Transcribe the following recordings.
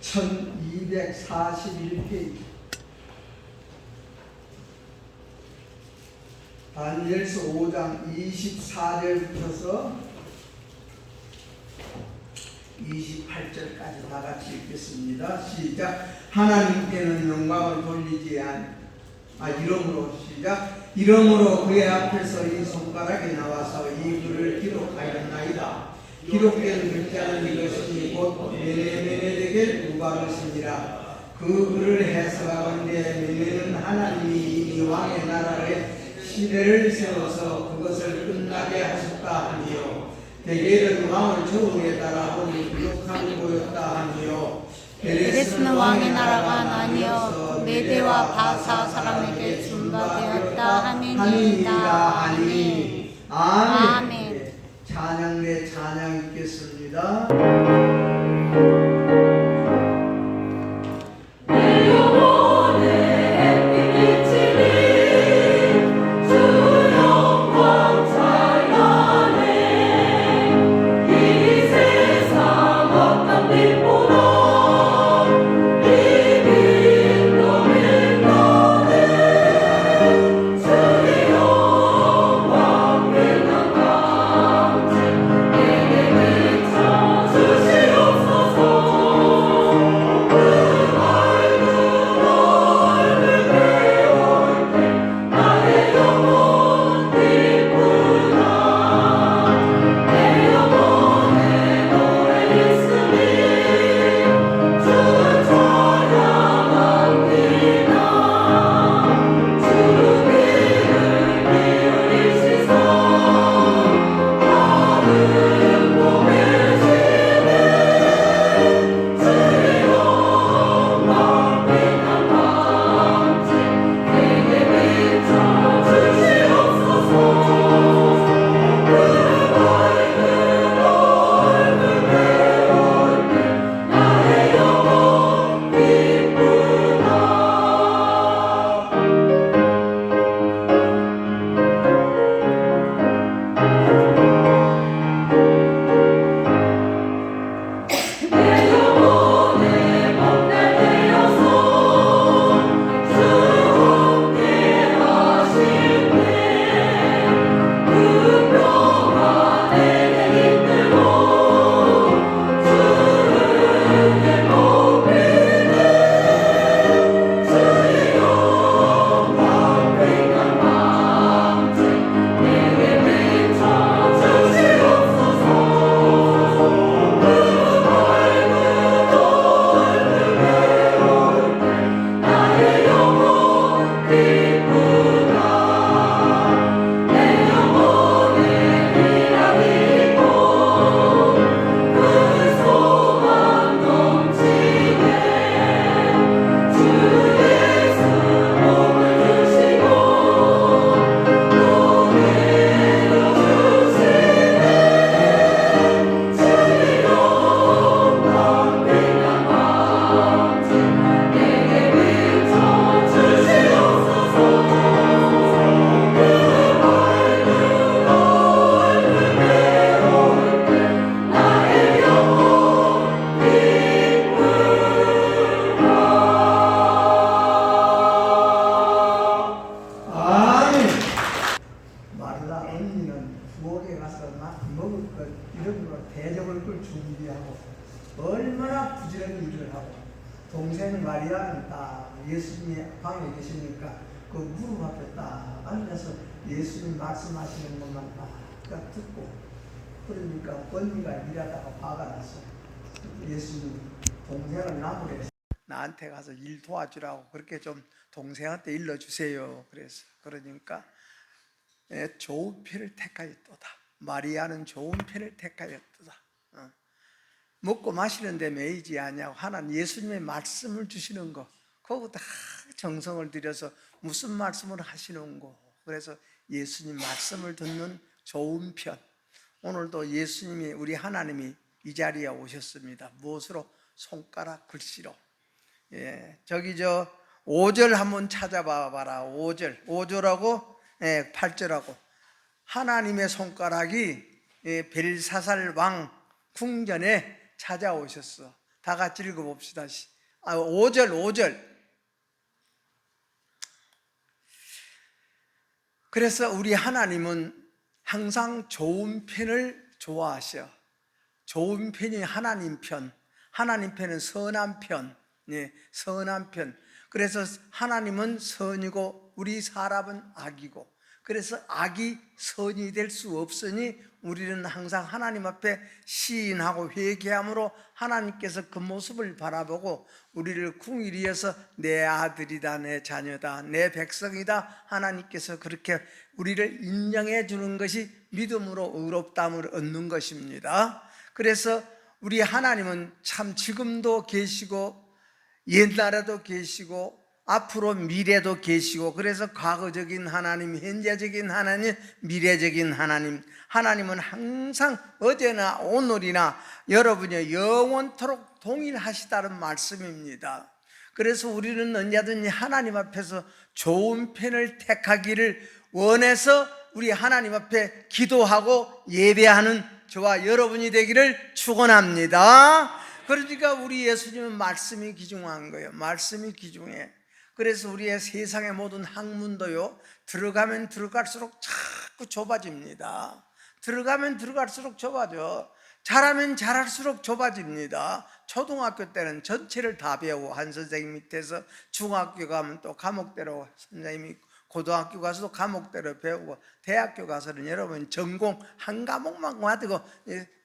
1241페이지. 다니엘서 5장 24절부터서 28절까지 다 같이 읽겠습니다. 시작. 하나님께는 영광을 돌리지 이러므로 시작. 이러므로 그의 앞에서 이 손가락이 나와서 이 글을 기록하였나이다. 기록된 글자는 이것이니 곧 메네메네덱의 누가로시니라. 그 글을 해석하건대 메네는 하나님이 이미 왕의 나라에 시대를 세워서 그것을 끝나게 하셨다 하니요. 데겔은 왕을 적응에 따라 보니 부족함이 보였다 하니요. 베레스는 왕의 나라가 아니요 메대와 바사 사람에게 준바되었다 하니이다. 아멘. 아멘. 찬양 내 찬양 읽겠습니다. 얼마나 부지런히 일을 하고, 동생 마리아는 딱 예수님이 방에 계시니까 그 무릎 앞에 딱 앉아서 예수님 말씀하시는 것만 딱 듣고, 그러니까 언니가 일하다가 화가 났어. 예수님 동생을 나무래 나한테 가서 일 도와주라고 그렇게 좀 동생한테 일러주세요. 그래서 그러니까 좋은 편을 택하였도다. 마리아는 좋은 편을 택하였도다. 먹고 마시는 데 매이지 아니하고 하나님 예수님의 말씀을 주시는 거, 그거 다 정성을 들여서 무슨 말씀을 하시는 거. 그래서 예수님 말씀을 듣는 좋은 편. 오늘도 예수님이, 우리 하나님이 이 자리에 오셨습니다. 무엇으로? 손가락 글씨로. 저기 5절 한번 찾아봐 봐라. 5절하고 8절하고 하나님의 손가락이 벨사살 왕 궁전에 찾아오셨어. 다 같이 읽어봅시다. 5절. 그래서 우리 하나님은 항상 좋은 편을 좋아하셔. 좋은 편이 하나님 편. 하나님 편은 선한 편. 네, 선한 편. 그래서 하나님은 선이고 우리 사람은 악이고, 그래서 악이 선이 될 수 없으니 우리는 항상 하나님 앞에 시인하고 회개함으로 하나님께서 그 모습을 바라보고 우리를 궁일이어서 내 아들이다, 내 자녀다, 내 백성이다, 하나님께서 그렇게 우리를 인정해 주는 것이 믿음으로 의롭다함을 얻는 것입니다. 그래서 우리 하나님은 참 지금도 계시고 옛날에도 계시고 앞으로 미래도 계시고, 그래서 과거적인 하나님, 현재적인 하나님, 미래적인 하나님, 하나님은 항상 어제나 오늘이나 여러분이 영원토록 동일하시다는 말씀입니다. 그래서 우리는 언제든지 하나님 앞에서 좋은 편을 택하기를 원해서 우리 하나님 앞에 기도하고 예배하는 저와 여러분이 되기를 축원합니다. 그러니까 우리 예수님은 말씀이 귀중한 거예요. 말씀이 귀중해. 그래서 우리의 세상의 모든 학문도요, 들어가면 들어갈수록 자꾸 좁아집니다. 들어가면 들어갈수록 좁아져. 잘하면 잘할수록 좁아집니다. 초등학교 때는 전체를 다 배우고 한 선생님 밑에서, 중학교 가면 또 과목대로 선생님이, 고등학교 가서도 과목대로 배우고, 대학교 가서는 여러분 전공 한 과목만 가지고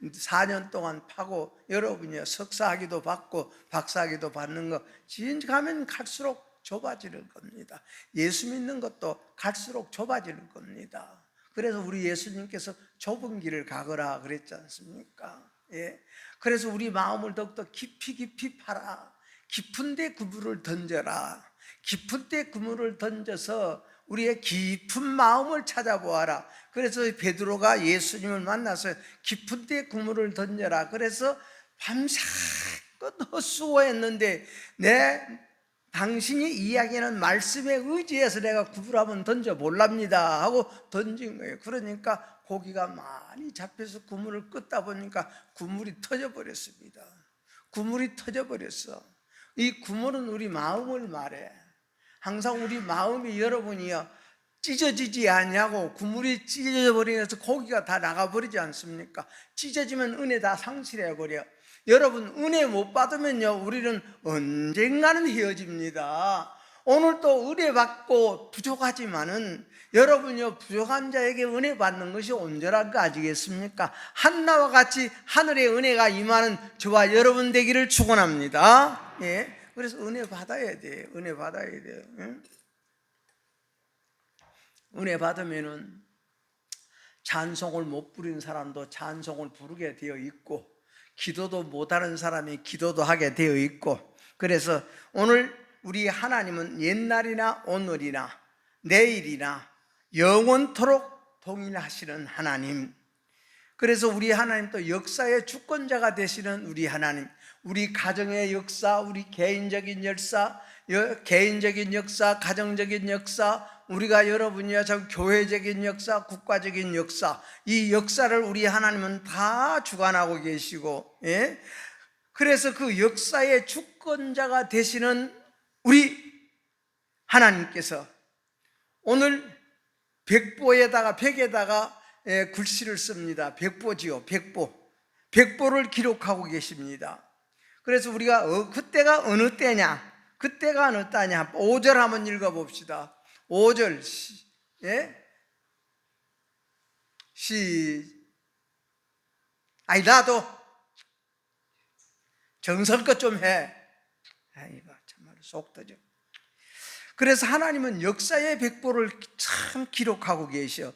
4년 동안 파고 여러분이 석사학위도 받고 박사학위도 받는 거, 진짜 가면 갈수록 좁아지는 겁니다. 예수 믿는 것도 갈수록 좁아지는 겁니다. 그래서 우리 예수님께서 좁은 길을 가거라 그랬지 않습니까? 예. 그래서 우리 마음을 더욱더 깊이 파라. 깊은 데 그물을 던져라. 깊은 데 그물을 던져서 우리의 깊은 마음을 찾아보아라. 그래서 베드로가 예수님을 만나서 깊은 데 그물을 던져라. 그래서 밤새껏 헛수고했는데 당신이 이야기하는 말씀에 의지해서 내가 그물 한번 던져볼랍니다 하고 던진 거예요. 그러니까 고기가 많이 잡혀서 그물을 끄다 보니까 그물이 터져버렸습니다. 그물이 터져버렸어. 이 그물은 우리 마음을 말해. 항상 우리 마음이 여러분이요, 찢어지지 않냐고. 그물이 찢어져버리면서 고기가 다 나가버리지 않습니까? 찢어지면 은혜 다 상실해버려. 여러분, 은혜 못 받으면요, 우리는 언젠가는 헤어집니다. 오늘 또 은혜 받고 부족하지만은 여러분요, 부족한 자에게 은혜 받는 것이 온전한 거 아니겠습니까? 한나와 같이 하늘의 은혜가 임하는 저와 여러분 되기를 축원합니다. 예. 그래서 은혜 받아야 돼. 은혜 받아야 돼. 응? 은혜 받으면은 찬송을 못 부르는 사람도 찬송을 부르게 되어 있고, 기도도 못하는 사람이 기도도 하게 되어 있고, 그래서 오늘 우리 하나님은 옛날이나 오늘이나 내일이나 영원토록 동일하시는 하나님. 그래서 우리 하나님 또 역사의 주권자가 되시는 우리 하나님, 우리 가정의 역사, 우리 개인적인 역사, 가정적인 역사, 우리가 여러분이야 참 교회적인 역사, 국가적인 역사, 이 역사를 우리 하나님은 다 주관하고 계시고, 예? 그래서 그 역사의 주권자가 되시는 우리 하나님께서 오늘 벽에다가 글씨를 씁니다. 벽보지요, 벽보를 기록하고 계십니다. 그래서 우리가 그때가 어느 때냐, 5절 한번 읽어봅시다. 5절 나도 정성껏 좀 해. 아이고 정말 속 터져. 그래서 하나님은 역사의 벽보를 참 기록하고 계셔.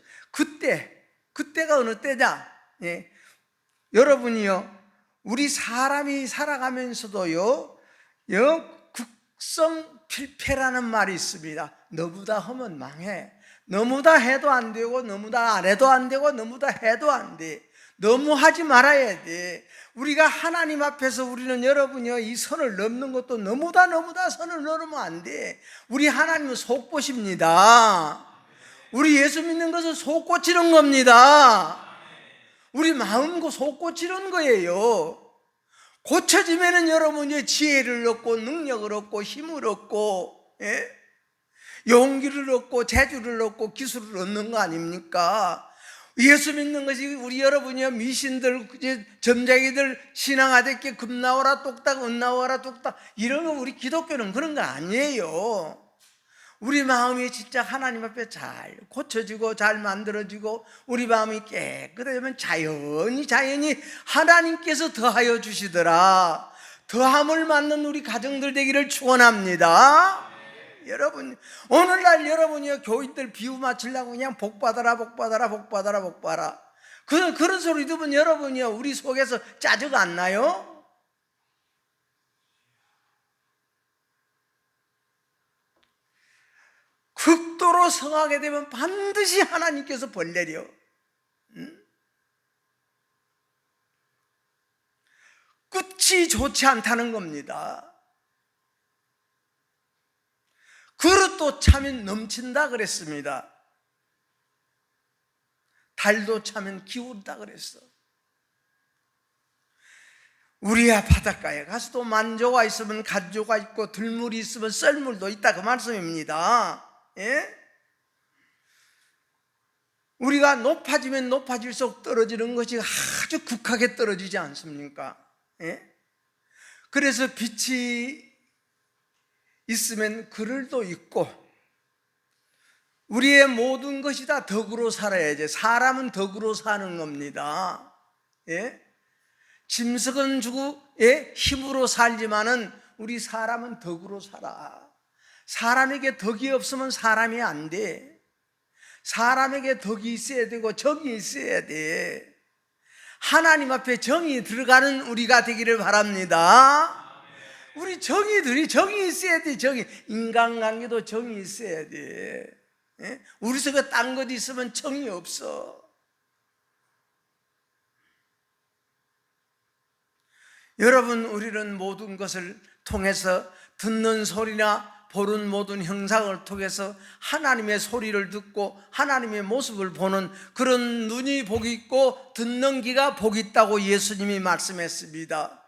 그때가 어느 때냐? 예. 여러분이요, 우리 사람이 살아가면서도요, 국성필패라는 말이 있습니다. 너무다 하면 망해. 너무다 해도 안 되고, 너무다 안 해도 안 되고, 너무다 해도 안 돼. 너무 하지 말아야 돼. 우리가 하나님 앞에서 우리는 여러분이요, 이 선을 넘는 것도 너무다 선을 넘으면 안 돼. 우리 하나님은 속보십니다. 우리 예수 믿는 것은 속 고치는 겁니다. 우리 마음고 속 고치는 거예요. 고쳐지면은 여러분이 지혜를 얻고 능력을 얻고 힘을 얻고, 예? 용기를 얻고 재주를 얻고 기술을 얻는 거 아닙니까? 예수 믿는 것이 우리 여러분이요, 미신들, 점쟁이들 신앙아대께 금 나와라 뚝딱 은 나와라 뚝딱 이런 거 우리 기독교는 그런 거 아니에요. 우리 마음이 진짜 하나님 앞에 잘 고쳐지고 잘 만들어지고 우리 마음이 깨끗하면 자연히 하나님께서 더하여 주시더라. 더함을 받는 우리 가정들 되기를 축원합니다. 여러분, 오늘날 여러분이 교인들 비유 맞추려고 그냥 복 받아라 복 받아라 복 받아라 복 받아라 그런 소리 들으면 여러분이요, 우리 속에서 짜증 안 나요? 극도로 성하게 되면 반드시 하나님께서 벌 내려. 끝이 좋지 않다는 겁니다. 그릇도 차면 넘친다 그랬습니다. 달도 차면 기울다 그랬어. 우리야 바닷가에 가서도 만조가 있으면 간조가 있고 들물이 있으면 썰물도 있다 그 말씀입니다. 예? 우리가 높아지면 높아질수록 떨어지는 것이 아주 극하게 떨어지지 않습니까? 예? 그래서 빛이 있으면 그늘도 있고, 우리의 모든 것이 다 덕으로 살아야지. 사람은 덕으로 사는 겁니다. 예? 짐승은 주의 힘으로 살지만은 우리 사람은 덕으로 살아. 사람에게 덕이 없으면 사람이 안 돼. 사람에게 덕이 있어야 되고 정이 있어야 돼. 하나님 앞에 정이 들어가는 우리가 되기를 바랍니다. 우리 정이 있어야 돼. 정이, 인간관계도 정이 있어야 돼. 예? 우리 속에 딴 것 있으면 정이 없어. 여러분, 우리는 모든 것을 통해서 듣는 소리나 보는 모든 형상을 통해서 하나님의 소리를 듣고 하나님의 모습을 보는 그런 눈이 복이 있고 듣는 귀가 복이 있다고 예수님이 말씀했습니다.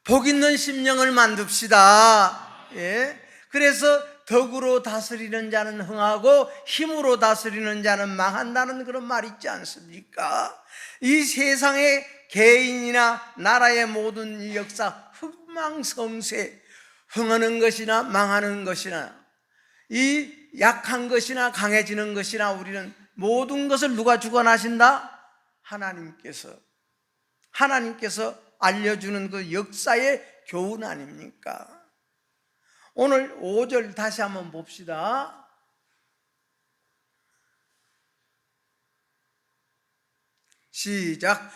복 있는 심령을 만듭시다. 예? 그래서 덕으로 다스리는 자는 흥하고 힘으로 다스리는 자는 망한다는 그런 말이 있지 않습니까? 이 세상의 개인이나 나라의 모든 이 역사 흥망성쇠, 흥하는 것이나 망하는 것이나 이 약한 것이나 강해지는 것이나 우리는 모든 것을 누가 주관하신다? 하나님께서 알려주는 그 역사의 교훈 아닙니까? 오늘 5절 다시 한번 봅시다. 시작.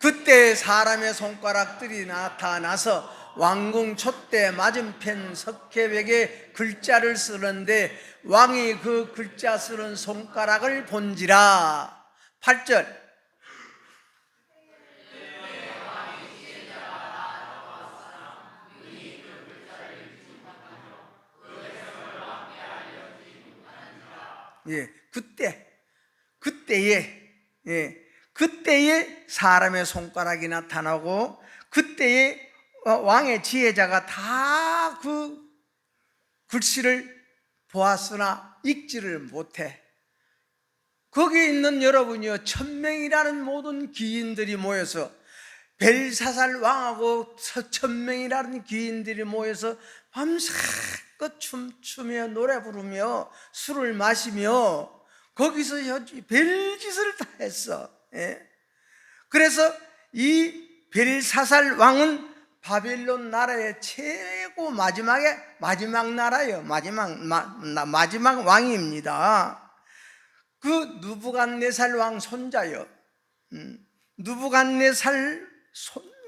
그때 사람의 손가락들이 나타나서 왕궁 촛대 맞은편 석회벽에 글자를 쓰는데 왕이 그 글자 쓰는 손가락을 본지라. 8절. 예, 그때에 사람의 손가락이 나타나고 그때에 왕의 지혜자가 다 그 글씨를 보았으나 읽지를 못해. 거기에 있는 여러분이요, 1000명이라는 모든 귀인들이 모여서 벨사살 왕하고 1000명이라는 귀인들이 모여서 밤새껏 춤추며 노래 부르며 술을 마시며 거기서 별짓을 다 했어. 예? 그래서 이 벨사살 왕은 바벨론 나라의 최고 마지막 나라예요. 마지막 왕입니다. 그 느부갓네살 왕 손자요. 느부갓네살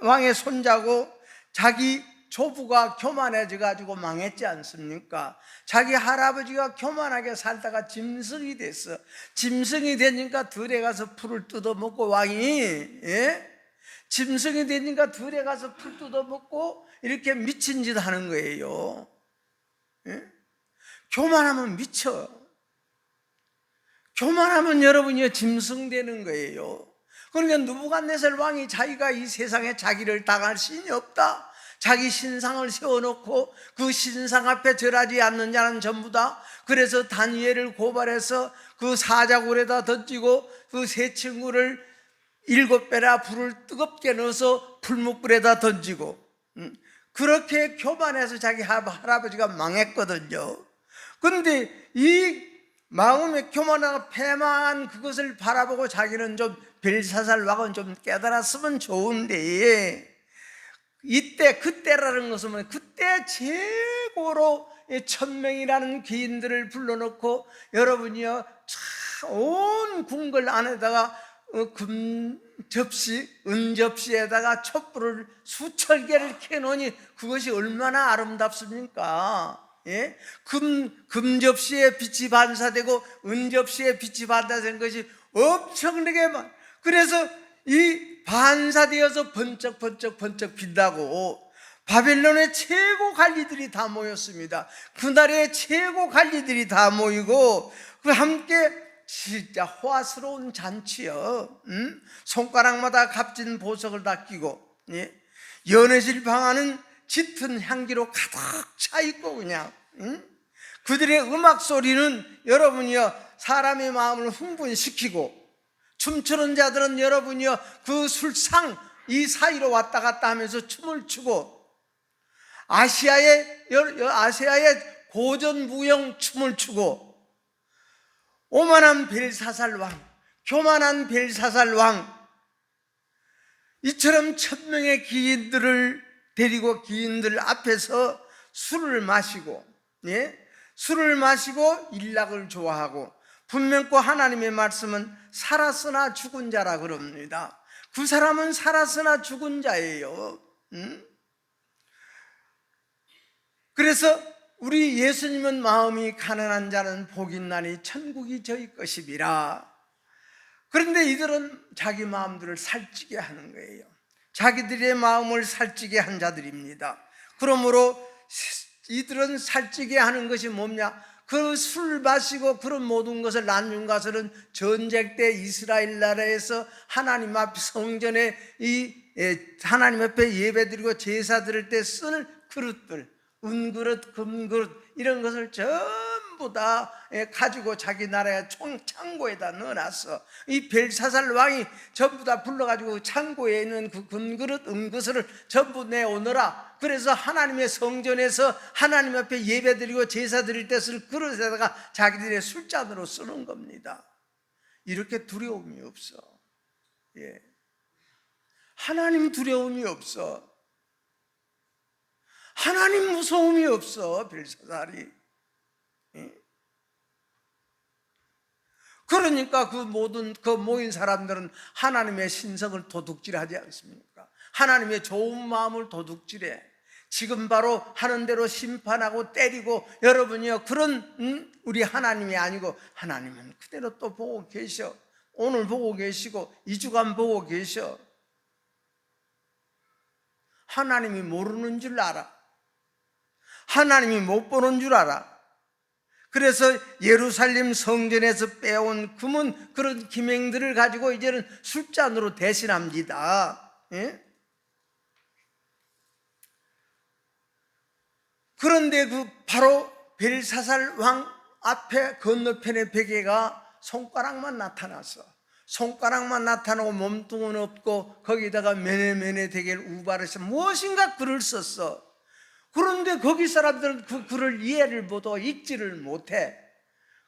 왕의 손자고 자기 조부가 교만해져가지고 망했지 않습니까? 자기 할아버지가 교만하게 살다가 짐승이 됐어. 짐승이 되니까 들에 가서 풀을 뜯어먹고 왕이, 예? 짐승이 되니까 들에 가서 풀 뜯어먹고 이렇게 미친 짓 하는 거예요. 예? 교만하면 미쳐. 교만하면 여러분이 짐승 되는 거예요. 그러니까 느부갓네살 왕이 자기가 이 세상에 자기를 당할 신이 없다, 자기 신상을 세워놓고 그 신상 앞에 절하지 않는 자는 전부 다, 그래서 다니엘을 고발해서 그 사자굴에다 던지고 그 세 친구를 7배나 불을 뜨겁게 넣어서 풀무불에다 던지고, 그렇게 교만해서 자기 할아버지가 망했거든요. 그런데 이 마음의 교만하고 패망한 그것을 바라보고 자기는 좀 벨사살 왕은 좀 깨달았으면 좋은데, 이때 그때라는 것은 그때 최고로 1000명이라는 귀인들을 불러놓고 여러분이요 온 궁궐 안에다가 금접시, 은접시에다가 촛불을 수천 개를 켜놓으니 그것이 얼마나 아름답습니까? 예? 금접시에 빛이 반사되고 은접시에 빛이 반사된 것이 엄청나게 많. 그래서 이 반사되어서 번쩍 빛나고 바벨론의 최고 관리들이 다 모였습니다. 그날의 최고 관리들이 다 모이고 그 함께 진짜 호화스러운 잔치요. 손가락마다 값진 보석을 다 끼고, 예? 연회실 방안은 짙은 향기로 가득 차 있고 그냥, 그들의 음악 소리는 여러분이요 사람의 마음을 흥분시키고, 춤추는 자들은 여러분이요 그 술상 이 사이로 왔다 갔다 하면서 춤을 추고, 아시아의 고전 무용 춤을 추고, 오만한 벨사살 왕, 교만한 벨사살 왕, 이처럼 1000명의 귀인들을 데리고 귀인들 앞에서 술을 마시고, 예? 술을 마시고 일락을 좋아하고, 분명코 하나님의 말씀은 살았으나 죽은 자라 그럽니다. 그 사람은 살았으나 죽은 자예요. 그래서 우리 예수님은 마음이 가난한 자는 복이 있나니 천국이 저희 것이니라. 그런데 이들은 자기 마음들을 살찌게 하는 거예요. 자기들의 마음을 살찌게 한 자들입니다. 그러므로 이들은 살찌게 하는 것이 뭐냐? 그 술 마시고 그런 모든 것을 나눈 것은 전쟁 때 이스라엘 나라에서 하나님 앞 성전에 하나님 앞에 예배드리고 제사 드릴 때 쓸 그릇들, 은그릇, 금그릇 이런 것을 전부 다 가지고 자기 나라의 창고에다 넣어놨어. 이 벨사살 왕이 전부 다 불러가지고 창고에 있는 그 금그릇, 은그릇을 전부 내오너라. 그래서 하나님의 성전에서 하나님 앞에 예배드리고 제사 드릴 때 쓸 그릇에다가 자기들의 술잔으로 쓰는 겁니다. 이렇게 두려움이 없어. 예. 하나님 두려움이 없어. 하나님 무서움이 없어, 벨사살이. 그러니까 그 모인 사람들은 하나님의 신성을 도둑질하지 않습니까? 하나님의 좋은 마음을 도둑질해. 지금 바로 하는 대로 심판하고 때리고, 여러분이요 그런 우리 하나님이 아니고, 하나님은 그대로 또 보고 계셔. 오늘 보고 계시고 2주간 보고 계셔. 하나님이 모르는 줄 알아. 하나님이 못 보는 줄 알아. 그래서 예루살렘 성전에서 빼온 금은 그런 기명들을 가지고 이제는 술잔으로 대신합니다. 예? 그런데 그 바로 벨사살 왕 앞에 건너편의 베개가 손가락만 나타났어. 손가락만 나타나고 몸뚱은 없고 거기다가 메네메네 대게를 우발해서 무엇인가 글을 썼어. 그런데 거기 사람들은 그 글을 이해를 못하고 읽지를 못해.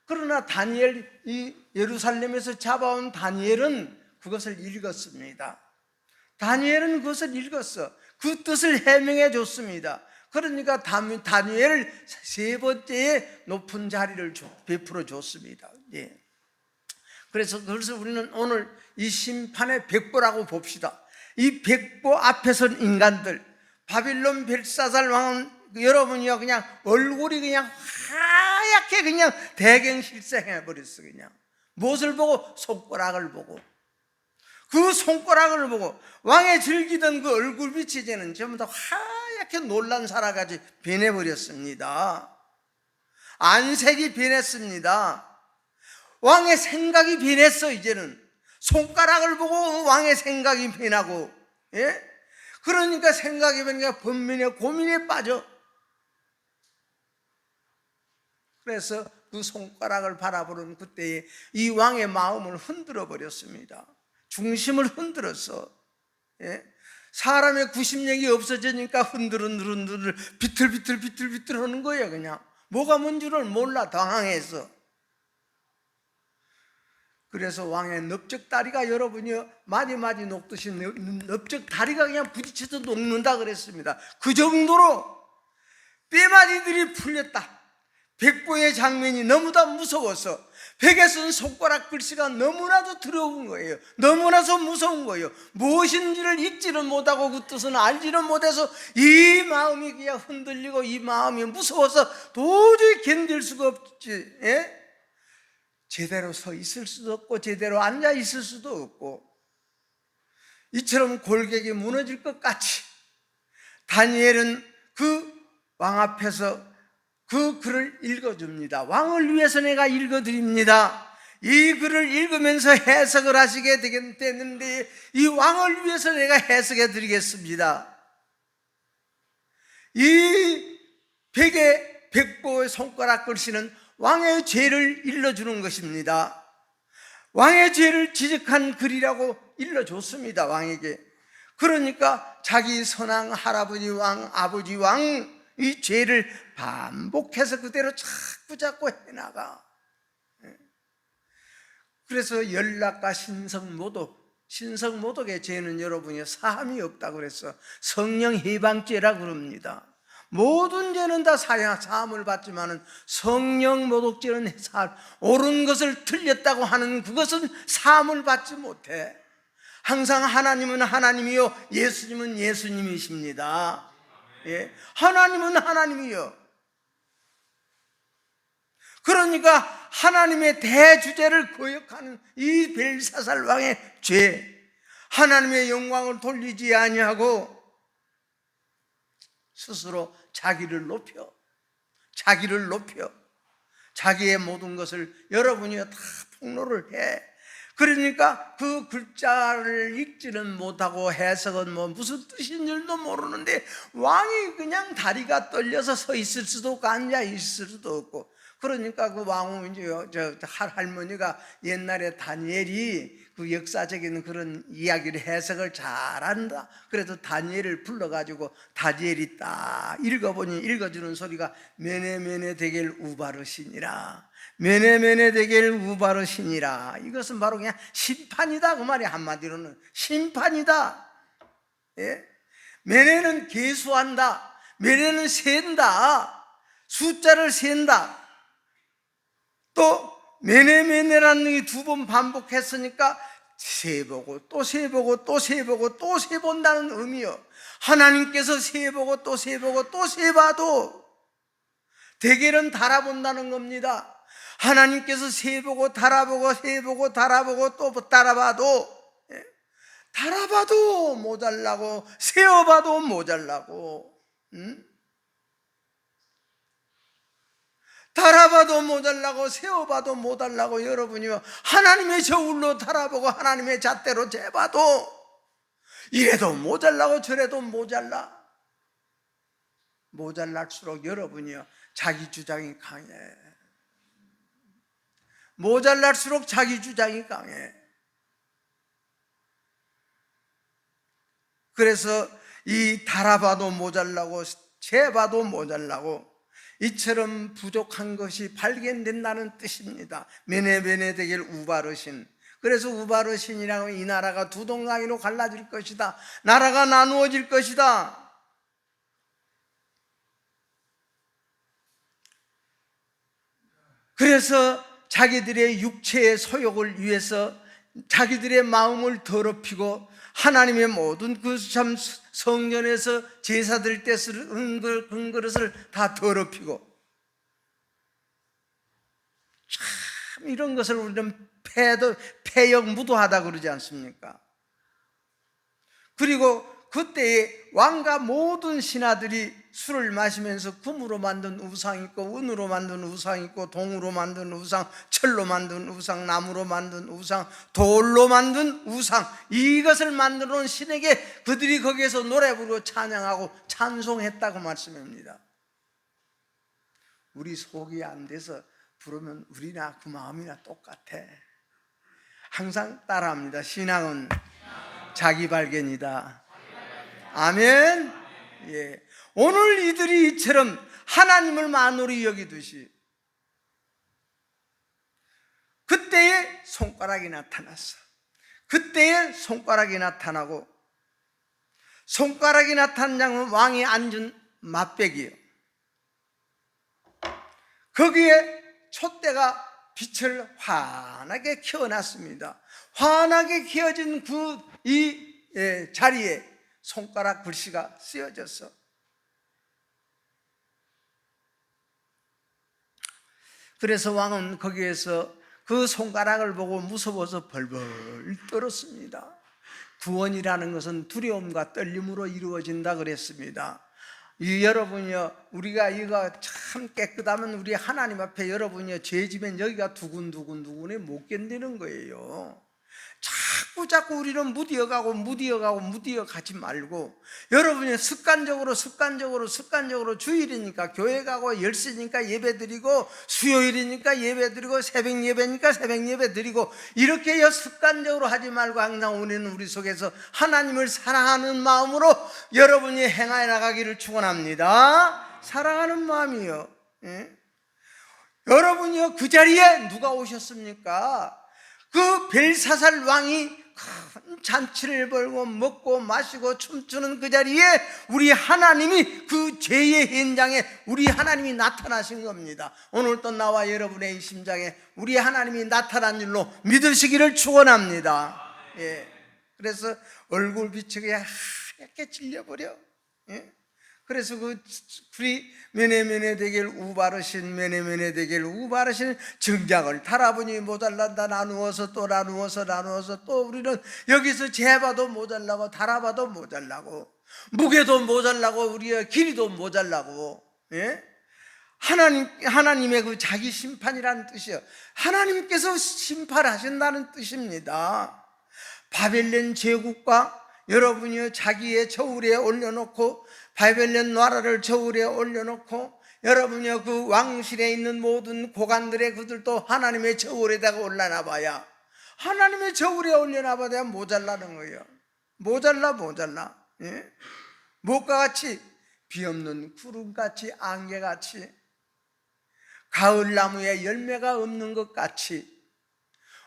그러나 다니엘, 이 예루살렘에서 잡아온 다니엘은 그것을 읽었습니다. 다니엘은 그것을 읽었어. 그 뜻을 해명해 줬습니다. 그러니까 다니엘을 3번째의 높은 자리를 베풀어 줬습니다. 예. 그래서 우리는 오늘 이 심판의 백보라고 봅시다. 이 백보 앞에 선 인간들, 바빌론 벨사살 왕은 여러분이요 그냥 얼굴이 그냥 하얗게 그냥 대경실생해 버렸어. 그냥 무엇을 보고? 손가락을 보고. 그 손가락을 보고 왕의 즐기던 그 얼굴빛이 이제는 전부 다 하얗게 놀란 살아가지 변해버렸습니다. 안색이 변했습니다. 왕의 생각이 변했어. 이제는 손가락을 보고 왕의 생각이 변하고, 예? 그러니까 생각이 변하니까 번민에 고민에 빠져. 그래서 그 손가락을 바라보는 그때에 이 왕의 마음을 흔들어 버렸습니다. 중심을 흔들었어. 예? 사람의 구심력이 없어지니까 흔들흔들 비틀비틀 하는 거예요. 그냥 뭐가 뭔지를 몰라, 당황해서. 그래서 왕의 넓적다리가, 여러분이 마디마디 녹듯이 넓적다리가 그냥 부딪혀서 녹는다 그랬습니다. 그 정도로 뼈마디들이 풀렸다. 백보의 장면이 너무나 무서워서 벽에 쓴 손가락 글씨가 너무나도 더러운 거예요. 너무나도 무서운 거예요. 무엇인지를 읽지는 못하고 그 뜻은 알지는 못해서 이 마음이 그냥 흔들리고 이 마음이 무서워서 도저히 견딜 수가 없지. 예? 제대로 서 있을 수도 없고 제대로 앉아 있을 수도 없고, 이처럼 골격이 무너질 것 같이 다니엘은 그 왕 앞에서 그 글을 읽어줍니다. 왕을 위해서 내가 읽어드립니다. 이 글을 읽으면서 해석을 하시게 되겠는데 이 왕을 위해서 내가 해석해 드리겠습니다. 이 백보의 손가락 글씨는 왕의 죄를 일러주는 것입니다. 왕의 죄를 지적한 글이라고 일러줬습니다, 왕에게. 그러니까 자기 선왕 할아버지 왕, 아버지 왕, 이 죄를 반복해서 그대로 자꾸 해나가. 그래서 연락과 신성모독의 죄는 여러분이 사함이 없다고 그래서 성령 해방죄라고 그럽니다. 모든 죄는 다 사함을 받지만은 성령 모독죄는 옳은 것을 틀렸다고 하는 그것은 사함을 받지 못해. 항상 하나님은 하나님이요 예수님은 예수님이십니다. 예, 하나님은 하나님이요. 그러니까 하나님의 대주제를 거역하는 이 벨사살 왕의 죄, 하나님의 영광을 돌리지 아니하고 스스로 자기를 높여 자기의 모든 것을 여러분이 다 폭로를 해. 그러니까 그 글자를 읽지는 못하고 해석은 무슨 뜻인 줄도 모르는데 왕이 그냥 다리가 떨려서 서 있을 수도 없고 앉아 있을 수도 없고, 그러니까 그 왕은 할머니가 옛날에 다니엘이 그 역사적인 그런 이야기를 해석을 잘한다. 그래서 다니엘을 불러가지고 다니엘이 딱 읽어주는 소리가 메네메네 데겔 우바르시니라. 메네메네 데겔 우바르시니라. 이것은 바로 그냥 심판이다 그 말이. 한마디로는 심판이다. 예? 메네는 계수한다. 메네는 센다. 숫자를 센다. 또 메네메네라는 이 두 번 반복했으니까 세보고 또 세보고 또 세보고 또 세본다는 의미요. 하나님께서 세보고 또 세보고 또 세봐도 대개는 달아본다는 겁니다. 하나님께서 세보고 달아보고 세보고 달아보고 또 달아봐도 달아봐도 모자라고 세어봐도 모자라고, 달아봐도 모자라고 세어봐도 모자라고, 여러분이요 하나님의 저울로 달아보고 하나님의 잣대로 재봐도 이래도 모자라고 저래도 모자랄수록 여러분이요 자기 주장이 강해. 모자랄수록 자기 주장이 강해. 그래서 이 달아봐도 모자라고 재봐도 모자라고 이처럼 부족한 것이 발견된다는 뜻입니다. 메네메네 데겔 우바르신. 그래서 우바르신이라고 이 나라가 두 동강이로 갈라질 것이다. 나라가 나누어질 것이다. 그래서 자기들의 육체의 소욕을 위해서 자기들의 마음을 더럽히고 하나님의 모든 그 참 성전에서 제사 드릴 때 쓰는 그릇을 다 더럽히고, 참 이런 것을 우리는 폐역무도하다 그러지 않습니까? 그리고 그때의 왕과 모든 신하들이 술을 마시면서 금으로 만든 우상 있고, 은으로 만든 우상 있고, 동으로 만든 우상, 철로 만든 우상, 나무로 만든 우상, 돌로 만든 우상, 이것을 만들어 놓은 신에게 그들이 거기에서 노래 부르고 찬양하고 찬송했다고 말씀합니다. 우리 속이 안 돼서 부르면 우리나 그 마음이나 똑같아. 항상 따라합니다. 신앙은 자기 발견이다. 아멘. 예. 오늘 이들이 이처럼 하나님을 만으로 여기듯이 그때에 손가락이 나타났어. 그때에 손가락이 나타나고, 손가락이 나타난 장은 왕이 앉은 맞배기예요. 거기에 촛대가 빛을 환하게 켜놨습니다. 환하게 켜진 이 자리에 손가락 글씨가 쓰여졌어. 그래서 왕은 거기에서 그 손가락을 보고 무서워서 벌벌 떨었습니다. 구원이라는 것은 두려움과 떨림으로 이루어진다 그랬습니다. 여러분이요, 우리가 이거 참 깨끗하면 우리 하나님 앞에 여러분이요, 죄지면 여기가 두근두근두근해 못 견디는 거예요. 자꾸 우리는 무디어 가지 말고, 여러분이 습관적으로 주일이니까 교회 가고, 열시니까 예배 드리고, 수요일이니까 예배 드리고, 새벽 예배니까 새벽 예배 드리고, 이렇게 습관적으로 하지 말고 항상 우리는 우리 속에서 하나님을 사랑하는 마음으로 여러분이 행하여 나가기를 축원합니다. 사랑하는 마음이요. 예? 여러분이요, 그 자리에 누가 오셨습니까? 그 벨사살 왕이 큰 잔치를 벌고 먹고 마시고 춤추는 그 자리에 우리 하나님이, 그 죄의 현장에 우리 하나님이 나타나신 겁니다. 오늘 또 나와 여러분의 이 심장에 우리 하나님이 나타난 줄로 믿으시기를 축원합니다. 예. 그래서 얼굴 비치게 하얗게 질려버려. 예. 그래서 그리 면에 되길 우바르신, 면에 되길 우바르신 정작을 달아보니 모자란다. 나누어서 또 우리는 여기서 재봐도 모자라고, 달아봐도 모자라고, 무게도 모자라고, 우리의 길이도 모자라고. 예? 하나님의 그 자기 심판이라는 뜻이요, 하나님께서 심판하신다는 뜻입니다. 바벨론 제국과 여러분이 자기의 저울에 올려놓고, 바벨론 나라를 저울에 올려놓고, 여러분이 그 왕실에 있는 모든 고관들의 그들도 하나님의 저울에다가 올려놔봐야, 하나님의 저울에 올려놔봐야 모자라는 거예요. 모자라. 예? 무엇과 같이? 비 없는 구름같이, 안개같이, 가을나무에 열매가 없는 것 같이,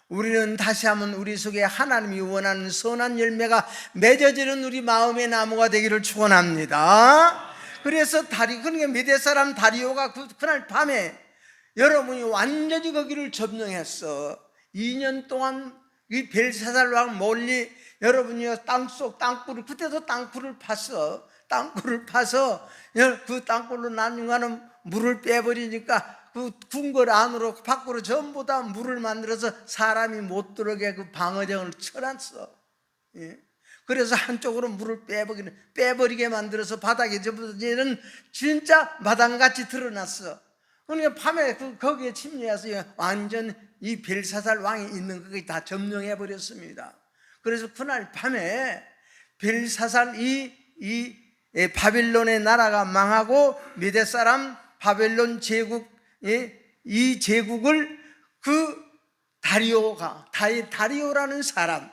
우리는 다시 한번 우리 속에 하나님이 원하는 선한 열매가 맺어지는 우리 마음의 나무가 되기를 축원합니다. 그래서 그러니까 메대 사람 다리오가 그날 밤에 여러분이 완전히 거기를 점령했어. 2년 동안 이 벨사살 왕 멀리 여러분이 땅굴을, 그때도 땅굴을 팠어. 땅굴을 파서 그 땅굴로 나중에는 물을 빼버리니까 그 궁궐 안으로 밖으로 전부 다 물을 만들어서 사람이 못 들어오게 그 방어정을 쳐놨어. 예. 그래서 한쪽으로 물을 빼버리게 만들어서 바닥에 접어지는 진짜 마당같이 드러났어. 그러니까 밤에 거기에 침략해서 완전 이 벨사살 왕이 있는 거기 다 점령해버렸습니다. 그래서 그날 밤에 벨사살 이 바벨론의 나라가 망하고, 메대 사람 바벨론 제국, 이 제국을 그 다리오라는 사람,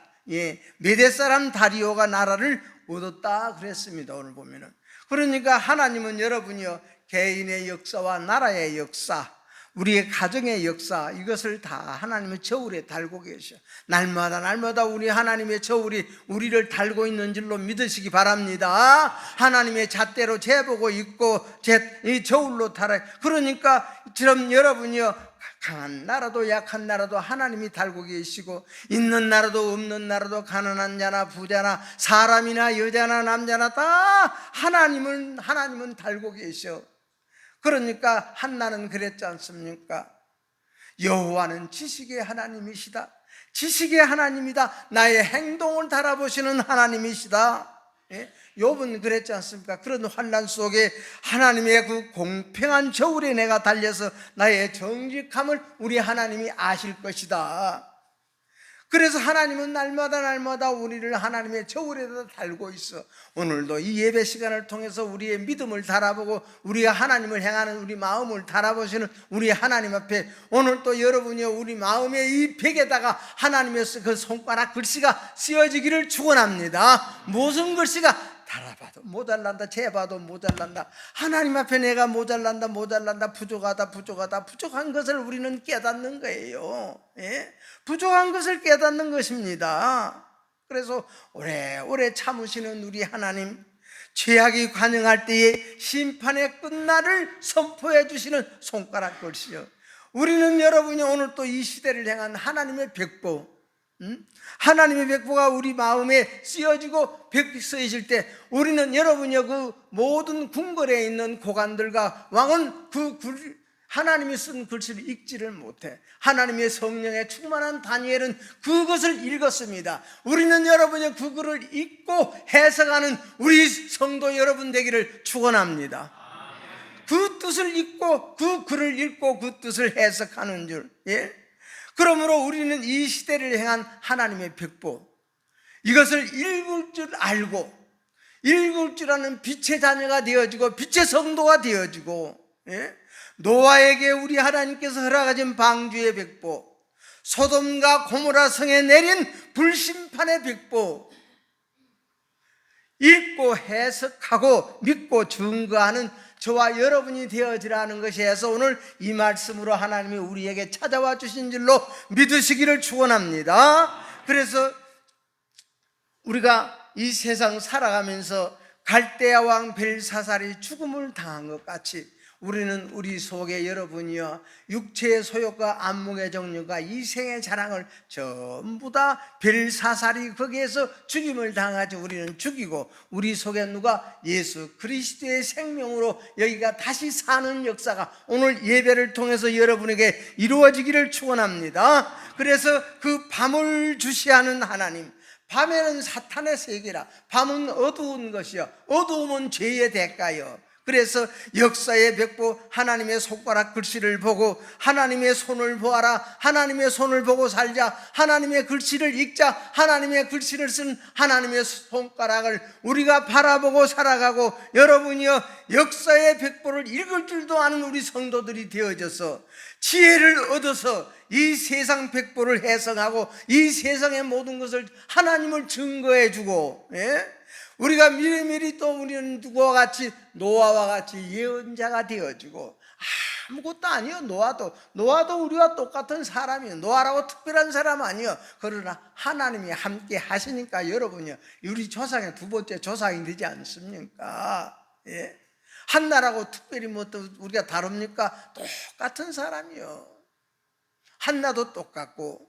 메대 사람 다리오가 나라를 얻었다 그랬습니다. 오늘 보면은. 그러니까 하나님은 여러분이요, 개인의 역사와 나라의 역사, 우리의 가정의 역사, 이것을 다 하나님의 저울에 달고 계셔. 날마다 우리 하나님의 저울이 우리를 달고 있는 줄로 믿으시기 바랍니다. 하나님의 잣대로 재보고 있고 이 저울로 달아요. 그러니까 지금 여러분이요, 강한 나라도 약한 나라도 하나님이 달고 계시고, 있는 나라도 없는 나라도, 가난한 자나 부자나 사람이나 여자나 남자나 다 하나님은 달고 계셔. 그러니까 한나는 그랬지 않습니까? 여호와는 지식의 하나님이시다. 지식의 하나님이다. 나의 행동을 달아보시는 하나님이시다. 욥은 그랬지 않습니까? 그런 환난 속에 하나님의 그 공평한 저울에 내가 달려서 나의 정직함을 우리 하나님이 아실 것이다. 그래서 하나님은 날마다 우리를 하나님의 저울에다 달고 있어. 오늘도 이 예배 시간을 통해서 우리의 믿음을 달아보고 우리가 하나님을 향하는 우리 마음을 달아보시는 우리 하나님 앞에 오늘 또 여러분이 우리 마음의 이 벽에다가 하나님의 그 손가락 글씨가 쓰여지기를 축원합니다. 무슨 글씨가? 달아봐도 모자란다, 재봐도 모자란다, 하나님 앞에 내가 모자란다, 부족하다, 부족한 것을 우리는 깨닫는 거예요. 부족한 것을 깨닫는 것입니다. 그래서 오래오래 참으시는 우리 하나님, 죄악이 관영할 때에 심판의 끝날을 선포해 주시는 손가락 글씨요. 우리는 여러분이 오늘 또 이 시대를 향한 하나님의 벽보, 하나님의 벽보가 우리 마음에 쓰여지고 벽 쓰여질 때 우리는 여러분이 그 모든 궁궐에 있는 고관들과 왕은 하나님이 쓴 글씨를 읽지를 못해. 하나님의 성령에 충만한 다니엘은 그것을 읽었습니다. 우리는 여러분이 그 글을 읽고 해석하는 우리 성도 여러분 되기를 축원합니다. 그 뜻을 읽고 그 글을 읽고 그 뜻을 해석하는 줄. 그러므로 우리는 이 시대를 향한 하나님의 벽보, 이것을 읽을 줄 알고 읽을 줄 아는 빛의 자녀가 되어지고 빛의 성도가 되어지고, 노아에게 우리 하나님께서 허락하신 방주의 벽보, 소돔과 고모라 성에 내린 불심판의 벽보, 읽고 해석하고 믿고 증거하는 저와 여러분이 되어지라는 것이어서 오늘 이 말씀으로 하나님이 우리에게 찾아와 주신 줄로 믿으시기를 축원합니다. 그래서 우리가 이 세상 살아가면서 갈대아 왕 벨사살이 죽음을 당한 것 같이 우리는 우리 속에 여러분이여 육체의 소욕과 안목의 정욕과 이생의 자랑을 전부 다 벨사살이 거기에서 죽임을 당하지 우리는 죽이고 우리 속에 누가 예수 그리스도의 생명으로 여기가 다시 사는 역사가 오늘 예배를 통해서 여러분에게 이루어지기를 축원합니다. 그래서 그 밤을 주시하는 하나님, 밤에는 사탄의 세계라, 밤은 어두운 것이요 어두움은 죄의 대가요. 그래서 역사의 벽보 하나님의 손가락 글씨를 보고 하나님의 손을 보아라, 하나님의 손을 보고 살자, 하나님의 글씨를 읽자, 하나님의 글씨를 쓴 하나님의 손가락을 우리가 바라보고 살아가고 여러분이여 역사의 벽보를 읽을 줄도 아는 우리 성도들이 되어져서 지혜를 얻어서 이 세상 벽보를 해석하고 이 세상의 모든 것을 하나님을 증거해주고, 우리가 미리미리 또 우리는 누구와 같이 노아와 같이 예언자가 되어지고, 아무것도 아니요. 노아도 우리와 똑같은 사람이요. 노아라고 특별한 사람 아니요. 그러나 하나님이 함께 하시니까 여러분이요 우리 조상의 두 번째 조상이 되지 않습니까? 한나라고 특별히 뭐 또 우리가 다릅니까? 똑같은 사람이요. 한나도 똑같고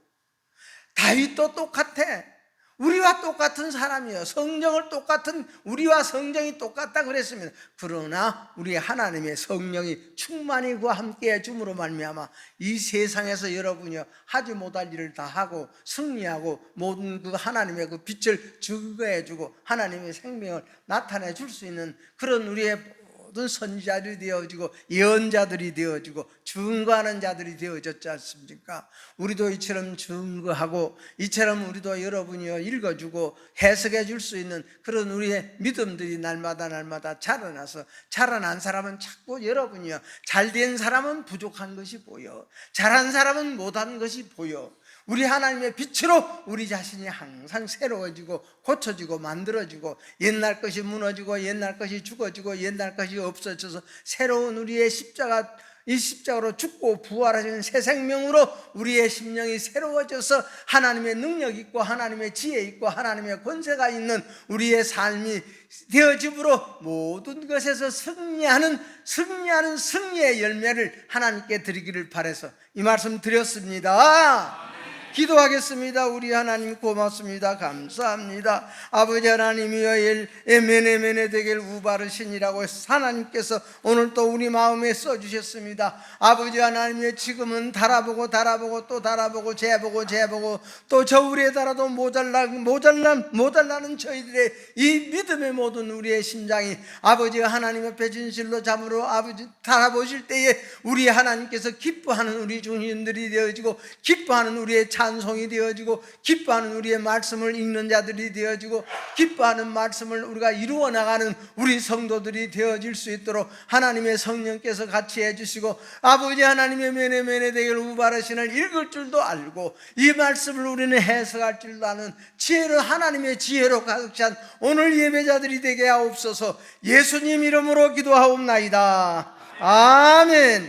다윗도 똑같아. 우리와 똑같은 사람이요. 성령을 똑같은 우리와 성령이 똑같다 그랬습니다. 그러나 우리 하나님의 성령이 충만히 그와 함께 해줌으로 말미암아 이 세상에서 여러분이요 하지 못할 일을 다 하고 승리하고 모든 그 하나님의 그 빛을 증거해주고 하나님의 생명을 나타내 줄 수 있는 그런 우리의 모든 선지자들이 되어지고 예언자들이 되어지고 증거하는 자들이 되어졌지 않습니까? 우리도 이처럼 증거하고 이처럼 우리도 여러분이요 읽어주고 해석해 줄 수 있는 그런 우리의 믿음들이 날마다 자라나서 자라난 사람은 자꾸 여러분이요 잘된 사람은 부족한 것이 보여, 잘한 사람은 못한 것이 보여. 우리 하나님의 빛으로 우리 자신이 항상 새로워지고 고쳐지고 만들어지고 옛날 것이 무너지고 옛날 것이 죽어지고 옛날 것이 없어져서 새로운 우리의 십자가, 이 십자가로 죽고 부활하신 새 생명으로 우리의 심령이 새로워져서 하나님의 능력 있고 하나님의 지혜 있고 하나님의 권세가 있는 우리의 삶이 되어짐으로 모든 것에서 승리하는 승리의 열매를 하나님께 드리기를 바라서 이 말씀 드렸습니다. 기도하겠습니다. 우리 하나님 고맙습니다. 감사합니다. 아버지 하나님이여 에메네메네 되길 우바르신이라고 하나님께서 오늘 또 우리 마음에 써주셨습니다. 아버지 하나님이여 지금은 달아보고 또 달아보고 재보고 또 저울에 달아도 모자라는 저희들의 이 믿음의 모든 우리의 심장이 아버지 하나님 앞에 진실로 잠으로 아버지 달아보실 때에 우리 하나님께서 기뻐하는 우리 중신들이 되어지고 기뻐하는 우리의 찬송이 되어지고 기뻐하는 우리의 말씀을 읽는 자들이 되어지고 기뻐하는 말씀을 우리가 이루어 나가는 우리 성도들이 되어질 수 있도록 하나님의 성령께서 같이 해주시고 아버지 하나님의 메네메네 되길 우바르신을 읽을 줄도 알고 이 말씀을 우리는 해석할 줄도 아는 지혜로 하나님의 지혜로 가득 찬 오늘 예배자들이 되게 하옵소서. 예수님 이름으로 기도하옵나이다. 아멘.